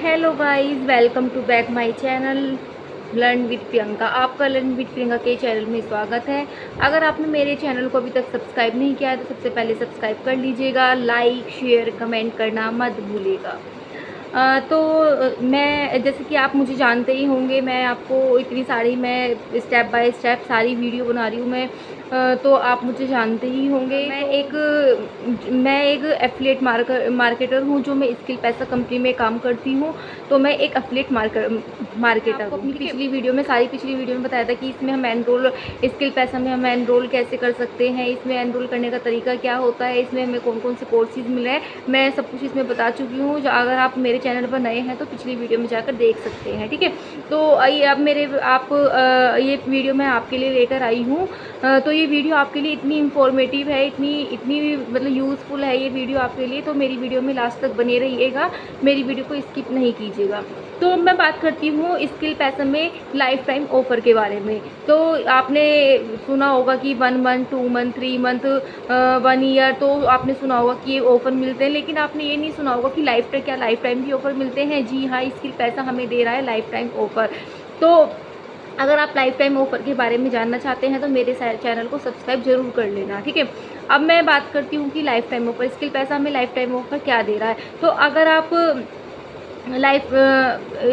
Hello guys, welcome to back my channel learn with Priyanka. आपका learn with Priyanka के channel में स्वागत है। अगर आपने मेरे चैनल को अभी तक सब्सक्राइब नहीं किया है तो सबसे पहले सब्सक्राइब कर लीजिएगा। लाइक शेयर कमेंट करना मत भूलिएगा। मैं जैसे कि आप मुझे जानते ही होंगे, मैं आपको इतनी सारी मैं स्टेप बाय स्टेप सारी वीडियो बना रही हूँ। तो आप मुझे जानते ही होंगे। मैं एक एफिलिएट मार्केटर हूँ, जो मैं स्किल पैसा कंपनी में काम करती हूँ। तो मैं एक एफिलिएट मार्केटर हूँ। अपनी पिछली वीडियो में बताया था कि इसमें हम एनरोल स्किल पैसा में हम एनरोल कैसे कर सकते हैं, इसमें एनरोल करने का तरीका क्या होता है, इसमें हमें कौन कौन से कोर्सेज मिले हैं, मैं सब कुछ इसमें बता चुकी हूँ। अगर आप मेरे चैनल पर नए हैं तो पिछली वीडियो में जाकर देख सकते हैं, ठीक है। तो आइए अब ये वीडियो मैं आपके लिए लेकर आई हूँ। तो ये वीडियो आपके लिए इतनी इन्फॉर्मेटिव है, इतनी मतलब यूज़फुल है ये वीडियो आपके लिए। तो मेरी वीडियो में लास्ट तक बने रहिएगा, मेरी वीडियो को स्किप नहीं कीजिएगा। तो मैं बात करती हूँ स्किल पैसा में लाइफ टाइम ऑफ़र के बारे में। तो आपने सुना होगा कि 1 मंथ 2 मंथ 3 मंथ 1 ईयर, तो आपने सुना होगा कि ये ऑफ़र मिलते हैं, लेकिन आपने ये नहीं सुना होगा कि लाइफ टाइम भी ऑफ़र मिलते हैं। जी हाँ, स्किल पैसा हमें दे रहा है लाइफ टाइम ऑफ़र। तो अगर आप लाइफ टाइम ऑफ़र के बारे में जानना चाहते हैं तो मेरे चैनल को सब्सक्राइब ज़रूर कर लेना, ठीक है। अब मैं बात करती हूँ कि लाइफ टाइम ऑफ़र स्किल पैसा हमें लाइफ टाइम ऑफ़र क्या दे रहा है। तो अगर आप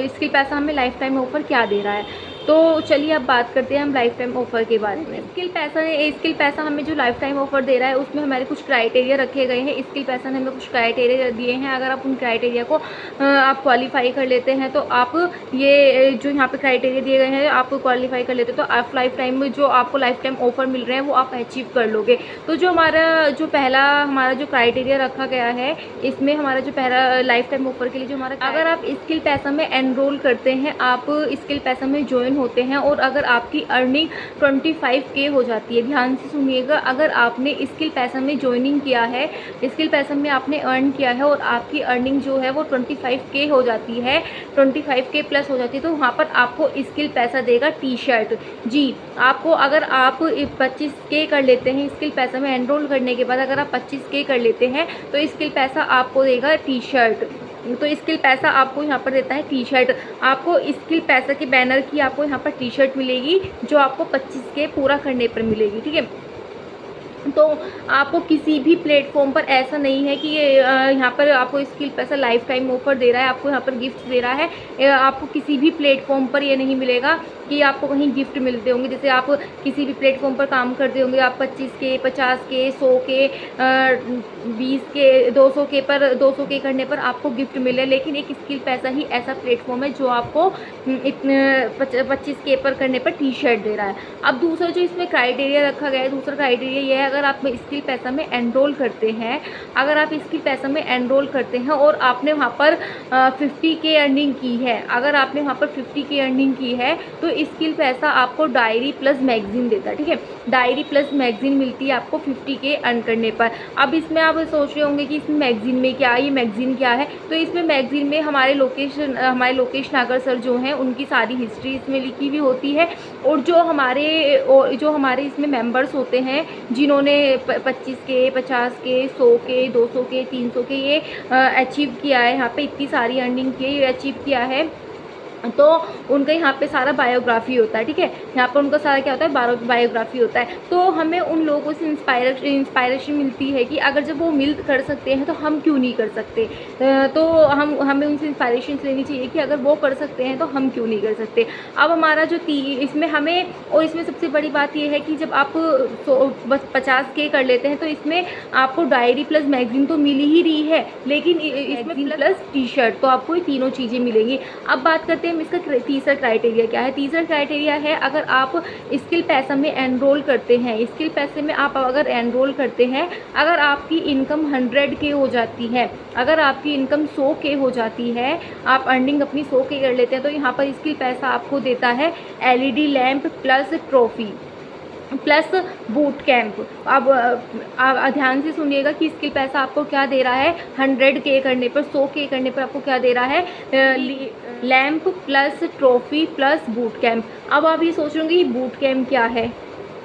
स्किल पैसा हमें लाइफ टाइम ऑफ़र क्या दे रहा है, तो चलिए अब बात करते हैं हम लाइफ टाइम ऑफ़र के बारे में। स्किल पैसा हमें जो लाइफ टाइम ऑफ़र दे रहा है उसमें हमारे कुछ क्राइटेरिया रखे गए हैं। स्किल पैसा ने हमें कुछ क्राइटेरिया दिए हैं। अगर आप उन क्राइटेरिया को आप क्वालिफाई कर लेते हैं तो आप ये जो यहाँ पे क्राइटेरिया दिए गए हैं आप क्वालिफाई कर लेते हैं तो आप लाइफ टाइम में जो आपको लाइफ टाइम ऑफ़र मिल रहे हैं वो आप अचीव कर लोगे। तो जो हमारा जो क्राइटेरिया रखा गया है, इसमें हमारा जो पहला लाइफ टाइम ऑफ़र के लिए जो हमारा, अगर आप स्किल पैसा में एनरोल करते हैं, आप स्किल पैसा में ज्वाइन होते हैं और अगर आपकी अर्निंग 25K हो जाती है, ध्यान से सुनिएगा, अगर आपने स्किल पैसा में ज्वाइनिंग किया है, स्किल पैसा में आपने अर्न किया है और आपकी अर्निंग जो है वो 25K हो जाती है, 25K प्लस हो जाती है, तो वहाँ पर आपको स्किल पैसा देगा टी शर्ट। जी, आपको अगर आप 25K कर लेते हैं स्किल पैसा में एनरोल करने के बाद, अगर आप 25K कर लेते हैं तो स्किल पैसा आपको देगा टी शर्ट। तो स्किल पैसा आपको यहाँ पर देता है टी शर्ट। आपको स्किल पैसा के बैनर की आपको यहाँ पर टी शर्ट मिलेगी, जो आपको 25K पूरा करने पर मिलेगी, ठीक है। तो आपको किसी भी प्लेटफॉर्म पर ऐसा नहीं है कि ये यहाँ पर आपको स्किल पैसा लाइफ टाइम ऑफ़र दे रहा है, आपको यहाँ पर गिफ्ट दे रहा है। आपको किसी भी प्लेटफॉर्म पर ये नहीं मिलेगा कि आपको कहीं गिफ्ट मिलते होंगे। जैसे आप किसी भी प्लेटफॉर्म पर काम करते होंगे, आप 25K 50K 100K 20K 200K पर 200K करने पर आपको गिफ्ट मिले, लेकिन एक स्किल पैसा ही ऐसा प्लेटफॉर्म है जो आपको 25K पर करने पर टी शर्ट दे रहा है। अब दूसरा जो इसमें क्राइटेरिया रखा गया है, दूसरा क्राइटेरिया ये है, अगर आप स्किल पैसा में एनरोल करते हैं, अगर आप स्किल पैसा में एनरोल करते हैं और आपने वहाँ पर 50K अर्निंग की है, अगर आपने वहाँ पर 50K अर्निंग की है तो स्किल पैसा आपको डायरी प्लस मैगजीन देता है, ठीक है। डायरी प्लस मैगजीन मिलती है आपको 50K अर्न करने पर। अब इसमें आप सोच रहे होंगे कि इसमें मैगजीन में क्या है, ये मैगजीन क्या है। तो इसमें मैगजीन में हमारे लोकेश नागर सर जो हैं उनकी सारी हिस्ट्री इसमें लिखी हुई होती है, और जो हमारे इसमें मेंबर्स होते हैं जिन्होंने 25K 50K 100K 200K 300K ये अचीव किया है, यहाँ पे इतनी सारी अर्निंग की है, ये अचीव किया है, तो उनका यहाँ पे सारा बायोग्राफी होता है, ठीक है। यहाँ पर उनका सारा क्या होता है, बायोग्राफी होता है। तो हमें उन लोगों से इंस्पायरेशन मिलती है कि अगर जब वो कर सकते हैं तो हम क्यों नहीं कर सकते। तो हमें उनसे इंस्पायरेशन लेनी चाहिए कि अगर वो कर सकते हैं तो हम क्यों नहीं कर सकते। अब हमारा जो इसमें सबसे बड़ी बात यह है कि जब आप 50K कर लेते हैं तो इसमें आपको डायरी प्लस मैगजीन तो मिल ही रही है, लेकिन इसमें प्लस टी शर्ट, तो आपको ये तीनों चीज़ें मिलेंगी। अब बात करते हैं इसका तीसरा क्राइटेरिया क्या है। तीसरा क्राइटेरिया है, अगर आप स्किल पैसा में एनरोल करते हैं, स्किल पैसे में आप अगर एनरोल करते हैं, अगर आपकी इनकम 100K हो जाती है, अगर आपकी इनकम 100K हो जाती है, आप अर्निंग अपनी 100K कर लेते हैं, तो यहाँ पर स्किल पैसा आपको देता है LED lamp plus trophy plus boot camp. अब आप ध्यान से सुनिएगा कि स्किल पैसा आपको क्या दे रहा है, 100K करने पर 100K करने पर आपको क्या दे रहा है, lamp plus trophy plus boot camp. अब आप ये सोच रहे होंगे कि बूट कैंप क्या है।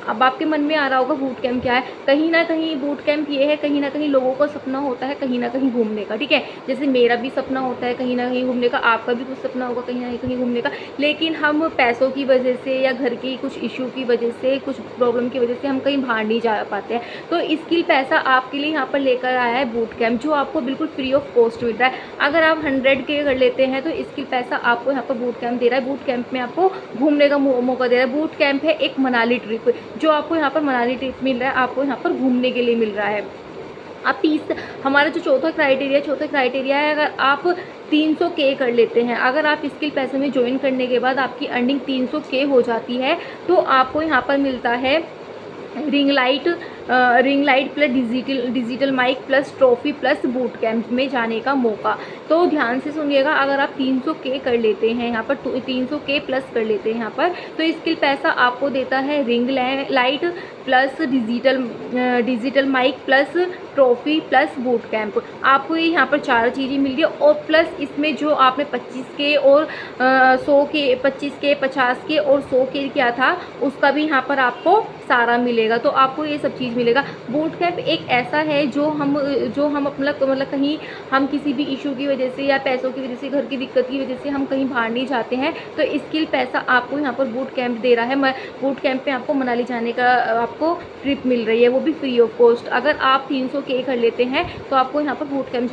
अब आपके मन में आ रहा होगा बूट कैंप क्या है। कहीं ना कहीं बूट कैंप ये है, कहीं ना कहीं लोगों का सपना होता है कहीं ना कहीं घूमने का, ठीक है। जैसे मेरा भी सपना होता है कहीं ना कहीं घूमने का, आपका भी कुछ सपना होगा कहीं ना कहीं घूमने का, लेकिन हम पैसों की वजह से या घर की कुछ इशू की वजह से, कुछ प्रॉब्लम की वजह से हम कहीं बाहर नहीं जा पाते हैं। तो स्किल पैसा आपके लिए यहाँ पर लेकर आया है बूट कैंप, जो आपको बिल्कुल फ्री ऑफ कॉस्ट मिल रहा है। अगर आप 100K कर लेते हैं तो स्किल पैसा आपको यहाँ पर बूट कैंप दे रहा है। बूट कैंप में आपको घूमने का मौका दे रहा है। बूट कैंप है एक मनाली ट्रिप, जो आपको यहाँ पर मनाली ट्रिप मिल रहा है, आपको यहाँ पर घूमने के लिए मिल रहा है। अब हमारा जो चौथा क्राइटेरिया है, अगर आप 300K कर लेते हैं, अगर आप स्किल पैसे में ज्वाइन करने के बाद आपकी अर्निंग 300K हो जाती है, तो आपको यहाँ पर मिलता है ring light plus digital mic plus trophy plus boot camp में जाने का मौका। तो ध्यान से सुनिएगा, अगर आप 300K कर लेते हैं यहाँ पर, 300K प्लस कर लेते हैं यहाँ पर, तो स्किल पैसा आपको देता है ring light plus digital mic plus trophy plus boot camp. आपको ये यहाँ पर 4 चीज़ें मिल रही है, और प्लस इसमें जो आपने 25K और 100K, 25K, 50K और 100K किया था, उसका भी यहाँ पर आपको सारा मिलेगा। तो आपको ये सब चीज़ मिलेगा। बूट कैंप एक ऐसा है जो हम अपना मतलब कहीं हम किसी भी इशू की वजह से या पैसों की वजह से, घर की दिक्कत की वजह से हम कहीं बाहर नहीं जाते हैं, तो स्किल पैसा आपको यहाँ पर बूट कैंप दे रहा है। बूट कैंप में आपको मनाली जाने का आपको ट्रिप मिल रही है, वो भी फ्री ऑफ कॉस्ट। अगर आप 300K कर लेते हैं तो आपको यहाँ पर बूट कैंप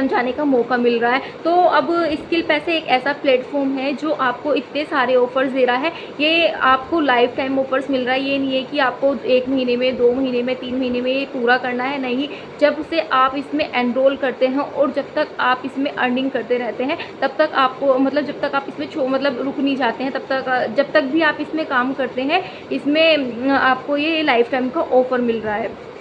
जाने का मौका मिल रहा है। तो अब स्किल पैसे एक ऐसा प्लेटफॉर्म है जो आपको इतने सारे ऑफर्स दे रहा है। ये आपको लाइफ टाइम ऑफर्स मिल रहा है। ये नहीं है कि आपको 1 महीने में, 2 महीने में, 3 महीने में ये पूरा करना है, नहीं। जब से आप इसमें एनरोल करते हैं और जब तक आप इसमें अर्निंग करते रहते हैं, तब तक आपको मतलब जब तक आप इसमें रुक नहीं जाते हैं, तब तक जब तक भी आप इसमें काम करते हैं, इसमें आपको ये लाइफ टाइम का ऑफ़र मिल रहा है।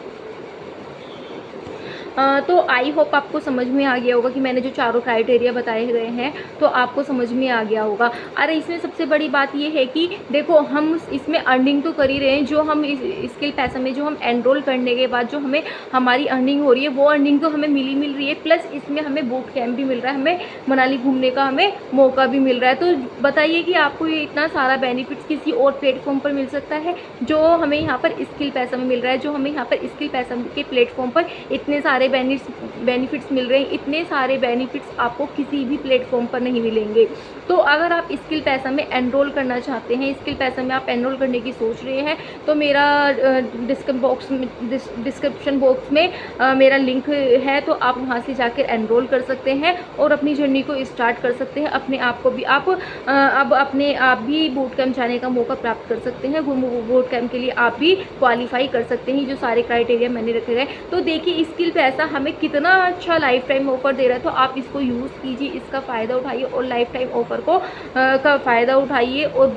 तो आई होप आपको समझ में आ गया होगा कि मैंने जो चारों क्राइटेरिया बताए गए हैं, तो आपको समझ में आ गया होगा। अरे इसमें सबसे बड़ी बात ये है कि देखो, हम इसमें अर्निंग तो कर ही रहे हैं। जो हम इस स्किल पैसा में जो हम एनरोल करने के बाद जो हमें हमारी अर्निंग हो रही है, वो अर्निंग तो हमें मिल रही है, प्लस इसमें हमें बूट कैंप भी मिल रहा है, हमें मनाली घूमने का हमें मौका भी मिल रहा है। तो बताइए कि आपको ये इतना सारा बेनिफिट्स किसी और प्लेटफॉर्म पर मिल सकता है जो हमें यहाँ पर स्किल पैसा में मिल रहा है, जो हमें यहाँ पर स्किल पैसा के प्लेटफॉर्म पर इतने सारे बेनिफिट्स मिल रहे हैं। इतने सारे बेनिफिट्स आपको किसी भी प्लेटफॉर्म पर नहीं मिलेंगे। तो अगर आप स्किल पैसा में एनरोल करना चाहते हैं, स्किल पैसा में आप एनरोल करने की सोच रहे हैं, तो मेरा डिस्क्रिप्शन बॉक्स में मेरा लिंक है, तो आप वहां से जाकर एनरोल कर सकते हैं और अपनी जर्नी को स्टार्ट कर सकते हैं। अपने आप को भी आप अब अपने आप भी बूट कैंप जाने का मौका प्राप्त कर सकते हैं। बूट कैंप के लिए आप भी क्वालिफाई कर सकते हैं, जो सारे क्राइटेरिया मैंने रखे गए। तो देखिए स्किल पैसा हमें कितना अच्छा लाइफ टाइम ऑफर दे रहा है, तो आप इसको यूज़ कीजिए, इसका फ़ायदा उठाइए और लाइफ टाइम ऑफर को का फ़ायदा उठाइए, और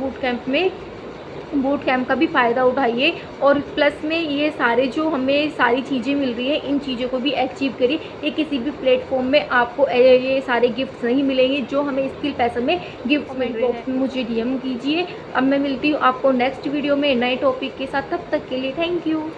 बूट कैंप का भी फ़ायदा उठाइए। और प्लस में ये सारे जो हमें सारी चीज़ें मिल रही हैं, इन चीज़ों को भी अचीव करिए। ये किसी भी प्लेटफॉर्म में आपको ये सारे गिफ्ट्स नहीं मिलेंगे जो हमें स्किल पैसा में गिफ्ट मिल रहे हैं। मुझे DM कीजिए। अब मैं मिलती हूँ आपको नेक्स्ट वीडियो में नए टॉपिक के साथ। तब तक के लिए थैंक यू।